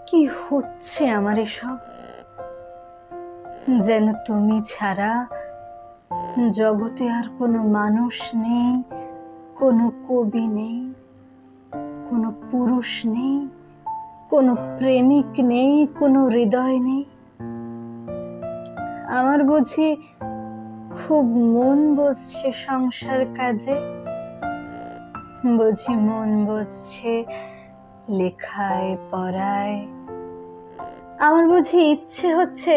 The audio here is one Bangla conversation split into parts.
কি হচ্ছে আমার এসব? যেন তুমি ছাড়া জগতে আর কোনো মানুষ নেই, কোনো কবি নেই, কোনো পুরুষ নেই, কোনো প্রেমিক নেই, কোনো হৃদয় নেই। আমার বুঝি খুব মন বসছে সংসার কাজে, বুঝি মন বসছে লেখায় পড়ায়। আমার বুঝি ইচ্ছে হচ্ছে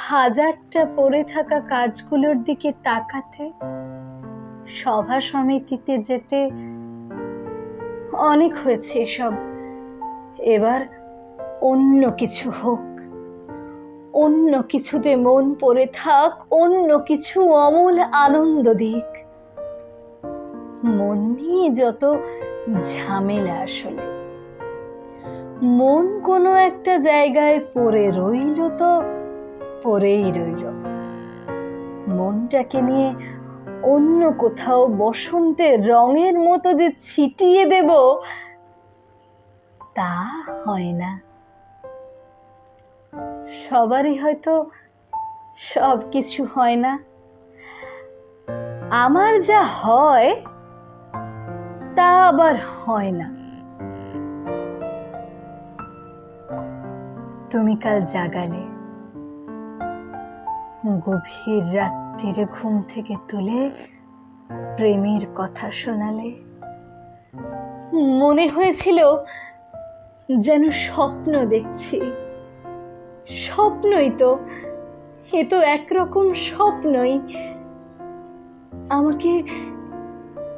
হাজারটা পড়ে থাকা কাজগুলোর দিকে তাকাতে, সভা সমিতিতে যেতে। অনেক হয়েছে এসব, এবার অন্য কিছু হোক, অন্য কিছুতে মন পড়ে থাক, অন্য কিছু অমূল আনন্দ দিক। মন নিয়ে যত ঝামেলা, আসলে মন কোনো একটা জায়গায় পড়ে রইল তো পড়েই রইল। মনটাকে নিয়ে অন্য কোথাও বসন্তের রঙের মতো যে ছিটিয়ে দেব, তা হয় না। সবারই হয়তো সব কিছু হয় না, আমার যা হয় তা আবার হয় না। তুমি কাল জাগালে, গভীর রাত্রিরে ঘুম থেকে তুলে প্রেমের কথা শোনালে। মনে হয়েছিল যেন স্বপ্ন দেখছি। স্বপ্নই তো, এ তো একরকম স্বপ্নই। আমাকে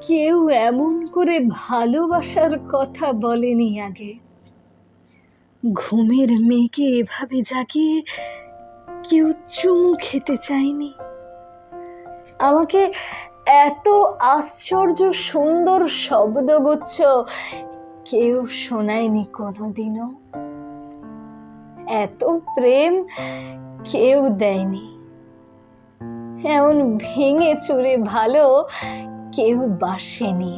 কেউ এমন করে ভালোবাসার কথা বলেনি আগে। ঘুমের মেয়েকে এভাবে জাগিয়ে কেউ চুমু খেতে চায়নি। আমাকে এত আশ্চর্য সুন্দর শব্দগুচ্ছ কেউ শোনায়নি কোনোদিনও। এত প্রেম কেউ দেয়নি। এমন ভেঙে চুরে ভালো কেউ বাসেনি।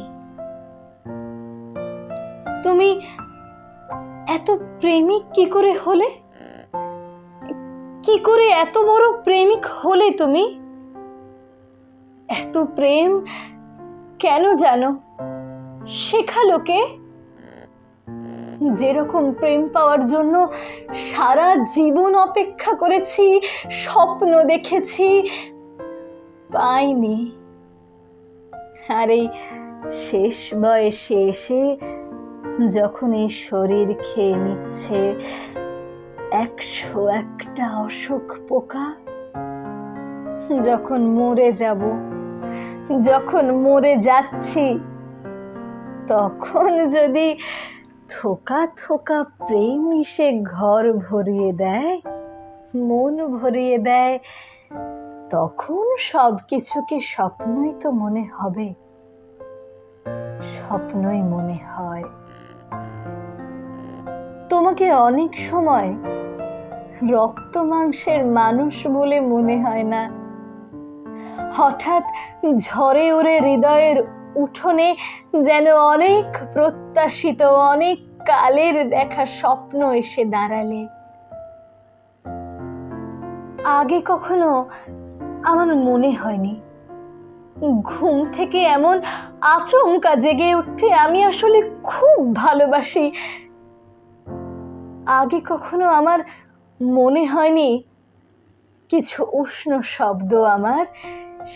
তুমি এত প্রেমিক কি করে হলে? কি করে এত বড় প্রেমিক হলে তুমি? এত প্রেম কেন জানো? শেখালো কে? যেরকম প্রেম পাওয়ার জন্য সারা জীবন অপেক্ষা করেছি, স্বপ্ন দেখেছি, পাইনি। আর এই শেষ বয়সে এসে যখন এই শরীর খেয়ে নিচ্ছে 101টা অসুখ পোকা, যখন মরে যাব, যখন মরে যাচ্ছি, তখন যদি থোকা থোকা প্রেম এসে ঘর ভরিয়ে দেয়, মন ভরিয়ে দেয়, তখন সবকিছুকে স্বপ্নই তো মনে হবে। স্বপ্নই মনে হয়। তোমাকে অনেক সময় রক্ত মাংসের মানুষ বলে মনে হয় না। হঠাৎ ঝরে ওরে হৃদয়ের উঠোনে যেন অনেক প্রত্যাশিত, অনেক কালের দেখা স্বপ্ন এসে দাঁড়ালে। আগে কখনো আমার মনে হয়নি ঘুম থেকে এমন আচমকা জেগে উঠতে আমি আসলে খুব ভালোবাসি। আগে কখনো আমার মনে হয়নি কিছু উষ্ণ শব্দ আমার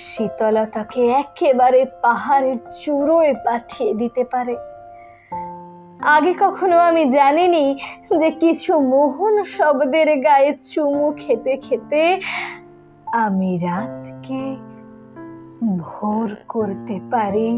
শীতলতাকে একেবারে পাহাড়ের চূড়োয় পাঠিয়ে দিতে পারে। আগে কখনো আমি জানিনি যে কিছু মোহন শব্দের গায়ে চুমু খেতে খেতে আমি রাতকে ভোর করতে পারি।